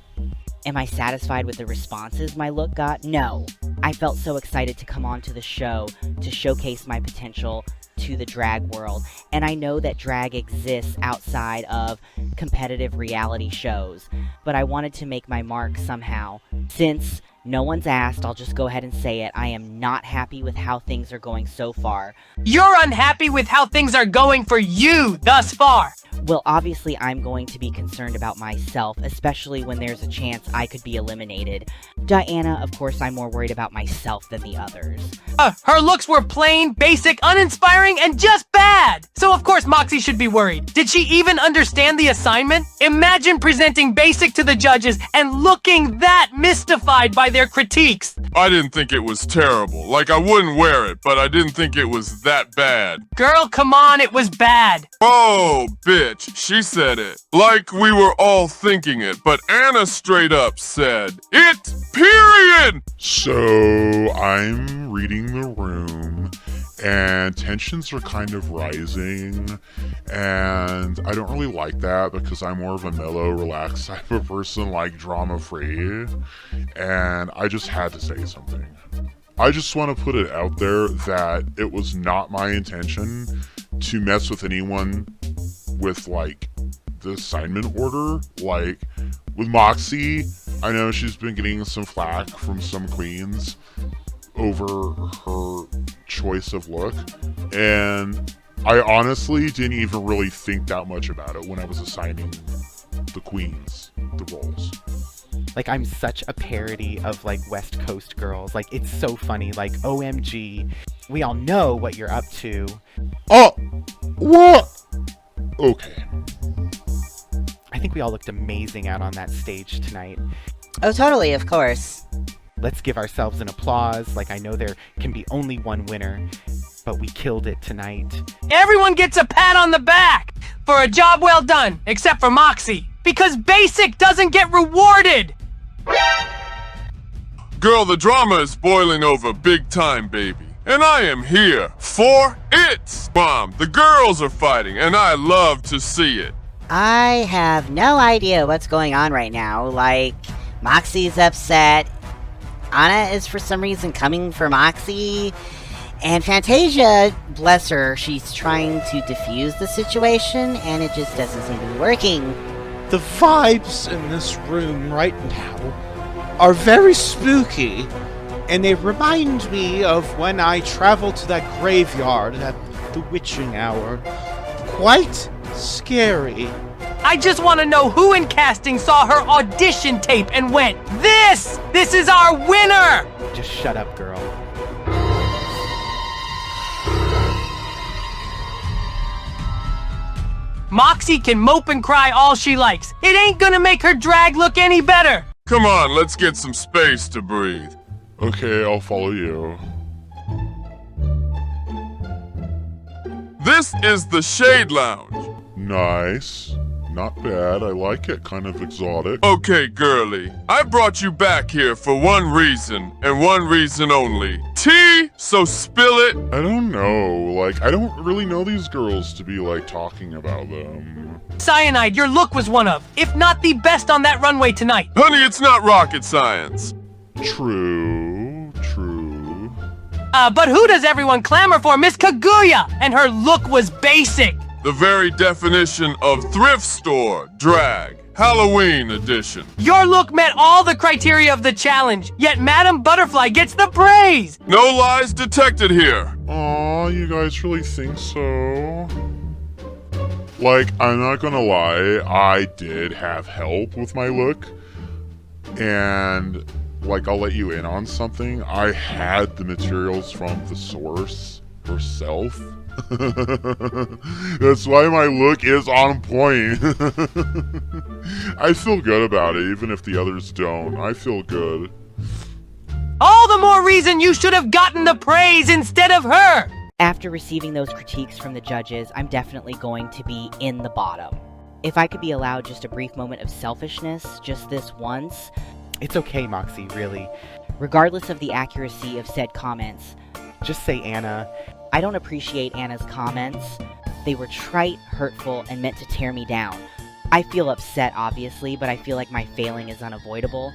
Speaker 7: Am I satisfied with the responses my look got? No. I felt so excited to come onto the show to showcase my potential to the drag world, and I know that drag exists outside of competitive reality shows, but I wanted to make my mark somehow. Since no one's asked, I'll just go ahead and say it. I am not happy with how things are going so far.
Speaker 1: You're unhappy with how things are going for you thus far.
Speaker 7: Well, obviously I'm going to be concerned about myself, especially when there's a chance I could be eliminated. Diana, of course, I'm more worried about myself than the others.
Speaker 1: Her looks were plain, basic, uninspiring, and just bad! So of course Moxy should be worried. Did she even understand the assignment? Imagine presenting basic to the judges and looking that mystified by their critiques.
Speaker 6: I didn't think it was terrible. Like, I wouldn't wear it, but I didn't think it was that bad.
Speaker 1: Girl, come on, it was bad.
Speaker 6: Oh, bitch, she said it. Like we were all thinking it, but Anna straight up said, it, period!
Speaker 2: So, I'm reading the room, and tensions are kind of rising, and I don't really like that because I'm more of a mellow, relaxed type of person, like drama-free, and I just had to say something. I just want to put it out there that it was not my intention to mess with anyone with, like, the assignment order. Like, with Moxy, I know she's been getting some flack from some queens over her choice of look, and I honestly didn't even really think that much about it when I was assigning the queens the roles.
Speaker 3: Like, I'm such a parody of, like, West Coast girls. Like, it's so funny. Like, OMG. We all know what you're up to.
Speaker 2: Oh! What? Okay.
Speaker 3: I think we all looked amazing out on that stage tonight.
Speaker 5: Oh, totally, of course.
Speaker 3: Let's give ourselves an applause. Like, I know there can be only one winner, but we killed it tonight.
Speaker 1: Everyone gets a pat on the back for a job well done, except for Moxy, because basic doesn't get rewarded.
Speaker 6: Girl, the drama is boiling over big time, baby. And I am here for it. Mom, the girls are fighting, and I love to see it.
Speaker 5: I have no idea what's going on right now. Like, Moxy's upset. Anna is for some reason coming for Moxy. And Fantasia, bless her, she's trying to diffuse the situation, and it just doesn't seem to be working.
Speaker 4: The vibes in this room right now are very spooky, and they remind me of when I traveled to that graveyard at the witching hour. Quite scary.
Speaker 1: I just want to know who in casting saw her audition tape and went, This is our winner!
Speaker 3: Just shut up, girl.
Speaker 1: Moxy can mope and cry all she likes. It ain't gonna make her drag look any better.
Speaker 6: Come on, let's get some space to breathe.
Speaker 2: Okay, I'll follow you.
Speaker 6: This is the Shade Lounge.
Speaker 2: Nice. Not bad. I like it. Kind of exotic.
Speaker 6: Okay, girly. I brought you back here for one reason, and one reason only. Tea, so spill it.
Speaker 2: I don't know. Like, I don't really know these girls to be, like, talking about them.
Speaker 1: Cyan Nyde, your look was one of, if not the best on that runway tonight.
Speaker 6: Honey, it's not rocket science.
Speaker 2: True.
Speaker 1: But who does everyone clamor for? Miss Kaguya! And her look was basic.
Speaker 6: The very definition of thrift store drag. Halloween edition.
Speaker 1: Your look met all the criteria of the challenge, yet Madam Butterfly gets the praise!
Speaker 6: No lies detected here.
Speaker 2: Aw, you guys really think so? Like, I'm not gonna lie, I did have help with my look. And, like, I'll let you in on something. I had the materials from the source herself. That's why my look is on point. I feel good about it, even if the others don't. I feel good.
Speaker 1: All the more reason you should have gotten the praise instead of her!
Speaker 7: After receiving those critiques from the judges, I'm definitely going to be in the bottom. If I could be allowed just a brief moment of selfishness, just this once.
Speaker 3: It's okay, Moxy, really.
Speaker 7: Regardless of the accuracy of said comments,
Speaker 3: Just say Anna.
Speaker 7: I don't appreciate Anna's comments. They were trite, hurtful, and meant to tear me down. I feel upset, obviously, but I feel like my failing is unavoidable.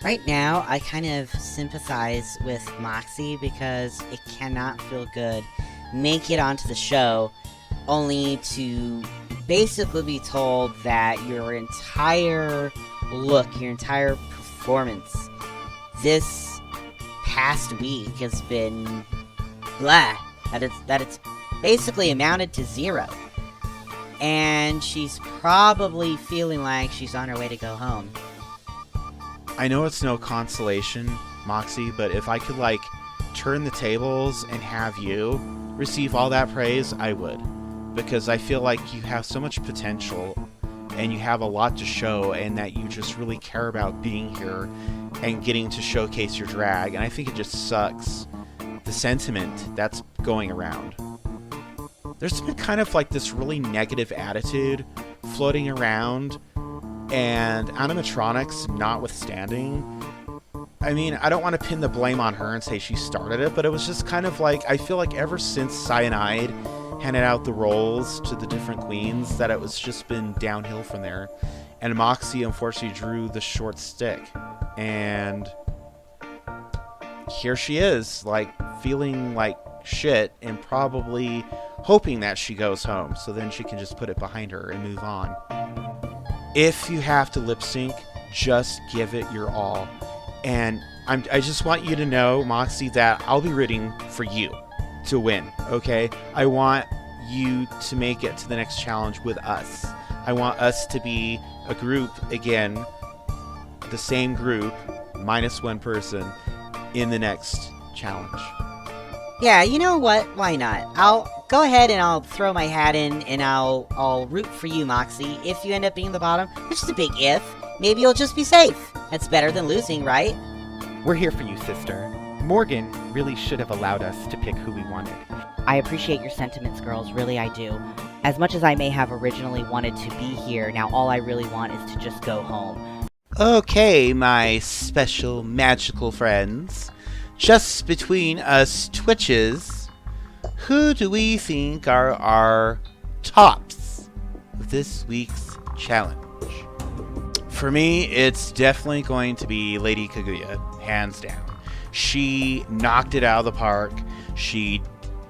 Speaker 5: Right now, I kind of sympathize with Moxy because it cannot feel good make it onto the show only to basically be told that your entire look, your entire performance this past week has been blah. That it's basically amounted to zero. And she's probably feeling like she's on her way to go home.
Speaker 4: I know it's no consolation, Moxy, but if I could, like, turn the tables and have you receive all that praise, I would. Because I feel like you have so much potential, and you have a lot to show, and that you just really care about being here and getting to showcase your drag, and I think it just sucks, the sentiment that's going around. There's been kind of like this really negative attitude floating around, and animatronics notwithstanding, I mean, I don't want to pin the blame on her and say she started it, but it was just kind of like, I feel like ever since Cyan Nyde handed out the roles to the different queens, that it was just been downhill from there. And Moxy unfortunately drew the short stick. And here she is, like, feeling like shit and probably hoping that she goes home so then she can just put it behind her and move on. If you have to lip sync, just give it your all. And I just want you to know, Moxy, that I'll be rooting for you to win, okay? I want you to make it to the next challenge with us. I want us to be a group again, the same group, minus one person, in the next challenge.
Speaker 5: Yeah, you know what? Why not? I'll go ahead and I'll throw my hat in and I'll root for you, Moxy. If you end up being the bottom, which is a big if, maybe you'll just be safe. That's better than losing, right?
Speaker 3: We're here for you, sister. Morgyn really should have allowed us to pick who we wanted.
Speaker 7: I appreciate your sentiments, girls, really I do. As much as I may have originally wanted to be here, now all I really want is to just go home.
Speaker 4: Okay, my special magical friends. Just between us Twitches, who do we think are our tops of this week's challenge? For me, it's definitely going to be Lady Kaguya, hands down. She knocked it out of the park. She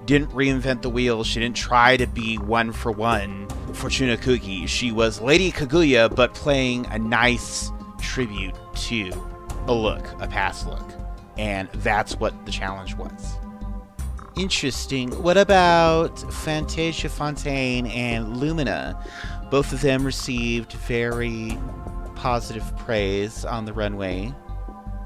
Speaker 4: didn't reinvent the wheel. She didn't try to be one-for-one Fortuna Cookie. She was Lady Kaguya, but playing a nice tribute to a look, a past look. And that's what the challenge was. Interesting. What about Fantasia Fontain and Lumina? Both of them received very positive praise on the runway.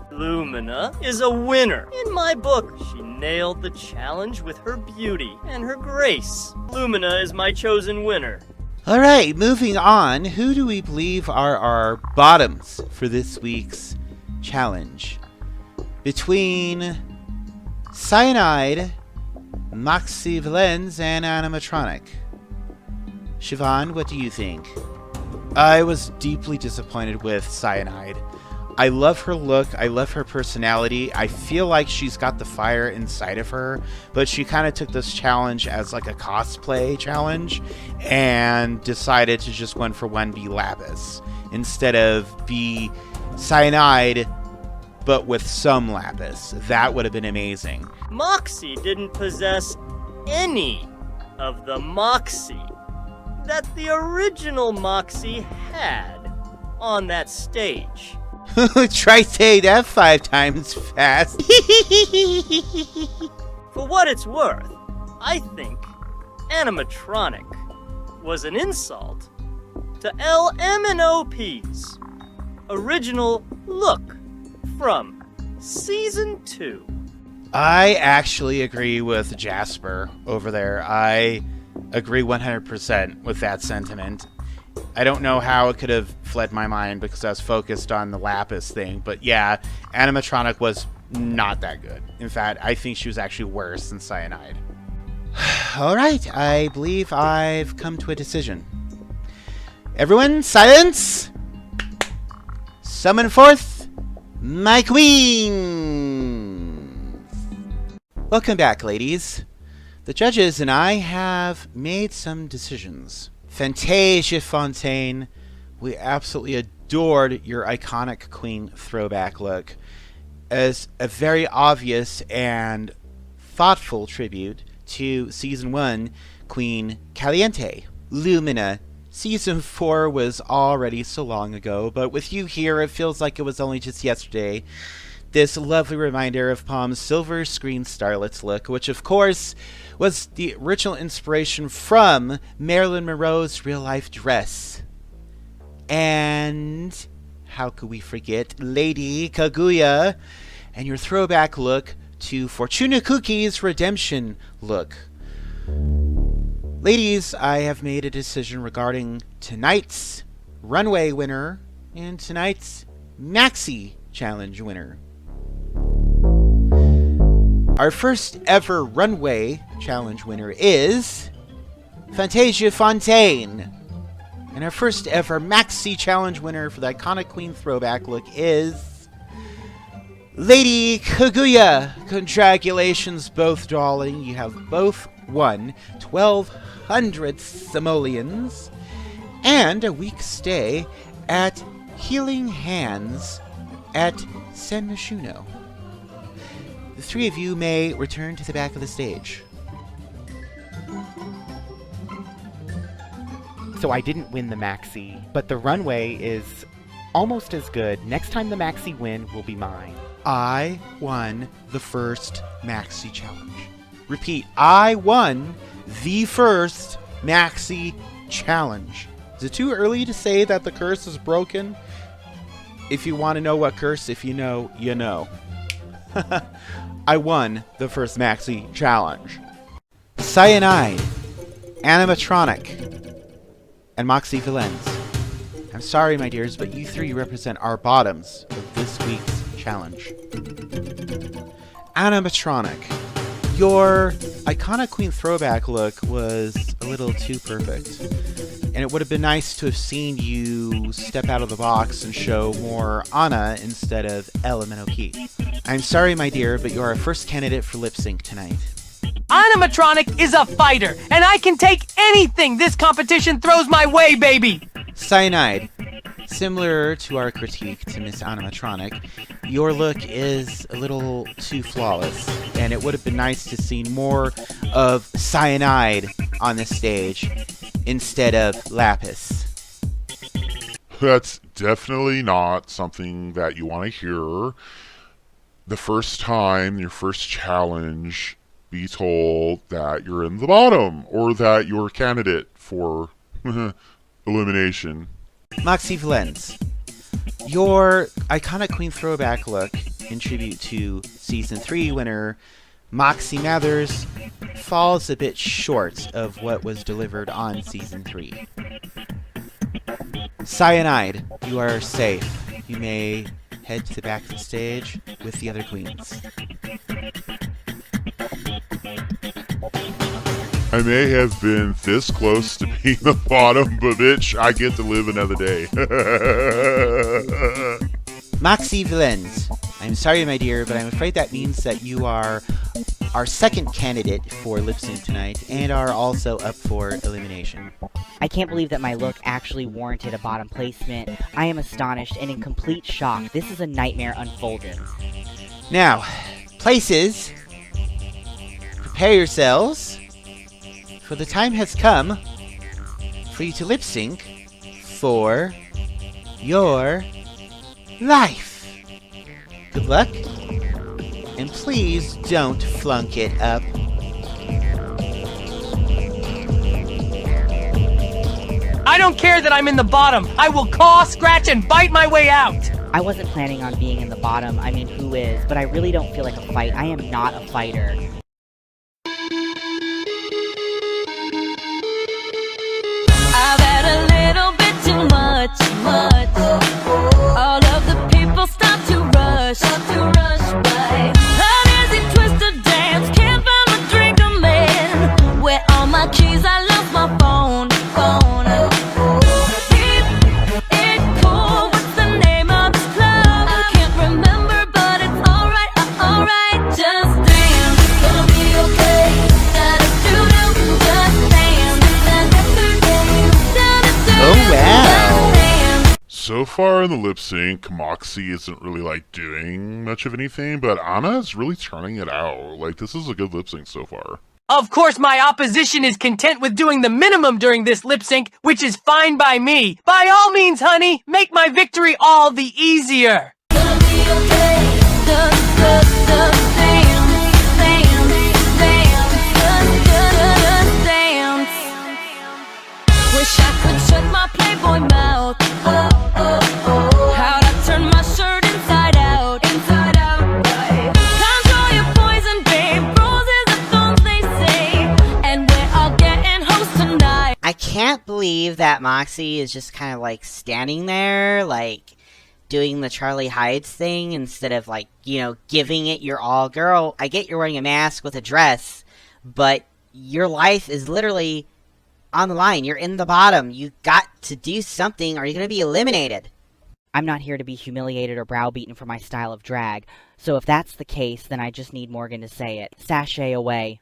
Speaker 9: Lumina is a winner. In my book, she nailed the challenge with her beauty and her grace. Lumina is my chosen winner.
Speaker 4: Alright, moving on. Who do we believe are our bottoms for this week's challenge? Between Cyan Nyde, Moxy Valens, and Matronic. Siobhan, what do you think? I was deeply disappointed with Cyan Nyde. I love her look, I love her personality, I feel like she's got the fire inside of her, but she kind of took this challenge as like a cosplay challenge and decided to just one for one be Lapis instead of be Cyan Nyde but with some Lapis. That would have been amazing.
Speaker 9: Moxy didn't possess any of the Moxy that the original Moxy had on that stage.
Speaker 4: Try saying that 5 times fast.
Speaker 9: For what it's worth, I think animatronic was an insult to LMNOP's original look from Season 2.
Speaker 4: I actually agree with Jasper over there. I agree 100% with that sentiment. I don't know how it could have fled my mind because I was focused on the Lapis thing, but yeah, animatronic was not that good. In fact, I think she was actually worse than Cyan Nyde. Alright, I believe I've come to a decision. Everyone, silence! Summon forth my queen! Welcome back, ladies. The judges and I have made some decisions. Fantasia Fontain, we absolutely adored your iconic Queen Throwback look as a very obvious and thoughtful tribute to Season 1 Queen Caliente. Lumina, Season 4 was already so long ago, but with you here it feels like it was only just yesterday. This lovely reminder of Palm's silver screen starlet's look, which of course was the original inspiration from Marilyn Monroe's real-life dress. And how could we forget Lady Kaguya and your throwback look to Fortuna Cookie's redemption look. Ladies, I have made a decision regarding tonight's Runway winner and tonight's Maxi Challenge winner. Our first ever Runway Challenge winner is Fantasia Fontain. And our first ever Maxi Challenge winner for the iconic Queen Throwback look is Lady Kaguya, congratulations both, darling. You have both won 1,200 simoleons and a week's stay at Healing Hands at San Myshuno. The three of you may return to the back of the stage.
Speaker 3: So I didn't win the Maxi, but the Runway is almost as good. Next time the Maxi win will be mine.
Speaker 4: I won the first Maxi challenge. Repeat, I won the first Maxi challenge. Is it too early to say that the curse is broken? If you want to know what curse, if you know, you know. I won the first Maxi challenge. Cyan Nyde, Animatronic, and Moxy Valens. I'm sorry, my dears, but you three represent our bottoms of this week's challenge. Animatronic, your iconic Queen Throwback look was a little too perfect. And it would have been nice to have seen you step out of the box and show more Anna instead of LMNOP. I'm sorry, my dear, but you're our first candidate for lip sync tonight.
Speaker 1: Animatronic is a fighter, and I can take anything this competition throws my way, baby!
Speaker 4: Cyan Nyde, similar to our critique to Miss Animatronic, your look is a little too flawless, and it would have been nice to see more of Cyan Nyde on the stage instead of Lapis.
Speaker 2: That's definitely not something that you want to hear. The first time, your first challenge, be told that you're in the bottom or that you're a candidate for elimination.
Speaker 4: Moxy Valens, your iconic Queen Throwback look in tribute to Season 3 winner Moxy Mathers falls a bit short of what was delivered on Season 3. Cyan Nyde, you are safe. You may head to the back of the stage with the other queens.
Speaker 2: I may have been this close to being the bottom, but bitch, I get to live another day.
Speaker 4: Moxy Valens, I'm sorry, my dear, but I'm afraid that means that you are our second candidate for lip sync tonight and are also up for elimination.
Speaker 7: I can't believe that my look actually warranted a bottom placement. I am astonished and in complete shock. This is a nightmare unfolding.
Speaker 4: Now, places, prepare yourselves, for the time has come for you to lip sync for your life. Good luck, and please don't flunk it up.
Speaker 1: I don't care that I'm in the bottom. I will claw, scratch, and bite my way out.
Speaker 7: I wasn't planning on being in the bottom. I mean, who is? But I really don't feel like a fight. I am not a fighter.
Speaker 10: I've had a little bit too much. All of the people stop to rush by. Uneasy twist of dance, can't find my drink, I'm in. Where all my keys, I lost my phone. Keep it cool, what's the name of this club? I can't remember, but it's alright, just dance. Gonna be okay. Da-da-doo-doo, just dance.
Speaker 4: Oh, wow.
Speaker 2: So far in the lip sync, Moxy isn't really like doing much of anything, but Anna is really turning it out. Like, this is a good lip sync so far.
Speaker 1: Of course, my opposition is content with doing the minimum during this lip sync, which is fine by me. By all means, honey, make my victory all the easier.
Speaker 10: Gonna be okay. Just dance. Wish I could shut my Playboy mouth. How'd I turn my shirt inside out? Control your poison, babe. Roses are thorns, they say. And we're all getting host tonight.
Speaker 5: I can't believe that Moxy is just kind of like standing there, like doing the Charlie Hides thing instead of like, giving it your all. Girl, I get you're wearing a mask with a dress, but your life is literally on the line. You're in the bottom. You got to do something or you're going to be eliminated.
Speaker 7: I'm not here to be humiliated or browbeaten for my style of drag, so if that's the case, then I just need Morgyn to say it. Sashay away.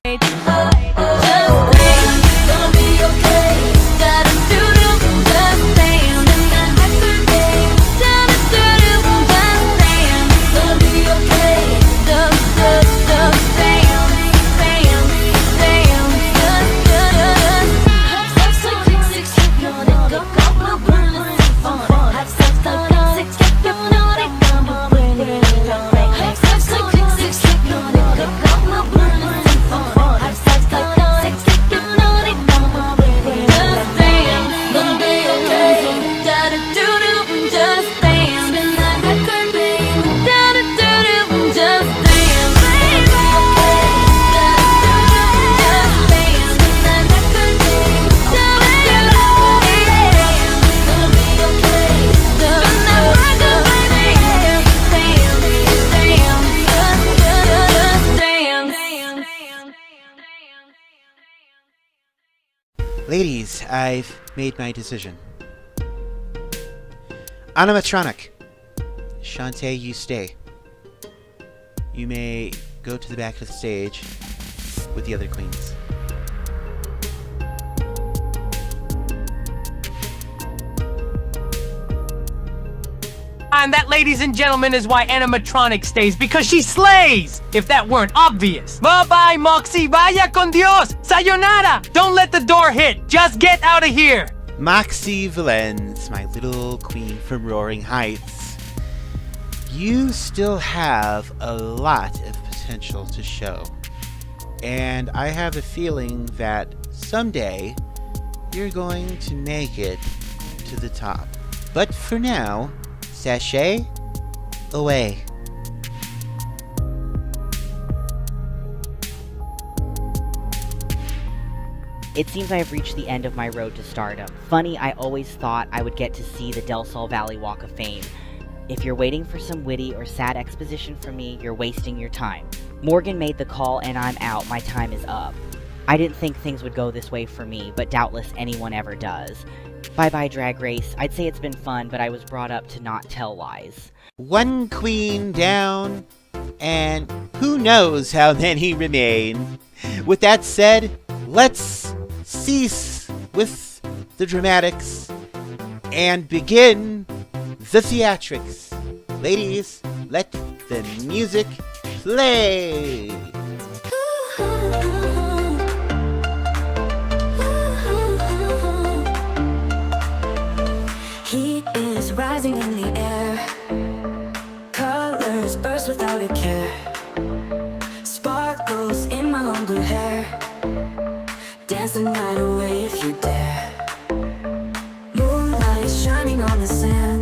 Speaker 4: Ladies, I've made my decision. Matronic. Shantae, you stay. You may go to the back of the stage with the other queens.
Speaker 1: And that, ladies and gentlemen, is why Matronic stays, because she slays! If that weren't obvious. Bye-bye, Moxy. Vaya con Dios. Sayonara. Don't let the door hit. Just get out of here.
Speaker 4: Moxy Valens, my little queen from Roaring Heights. You still have a lot of potential to show. And I have a feeling that someday you're going to make it to the top. But for now, sashay away.
Speaker 7: It seems I have reached the end of my road to stardom. Funny, I always thought I would get to see the Del Sol Valley Walk of Fame. If you're waiting for some witty or sad exposition from me, you're wasting your time. Morgyn made the call and I'm out. My time is up. I didn't think things would go this way for me, but doubtless anyone ever does. Bye-bye, Drag Race. I'd say it's been fun, but I was brought up to not tell lies.
Speaker 4: One queen down, and who knows how many remain. With that said, let's cease with the dramatics and begin the theatrics. Ladies, let the music play.
Speaker 10: Heat is rising in the air. Colors burst without a care. Sparkles in my long blue hair. Dance the night away if you dare. Moonlight shining on the sand.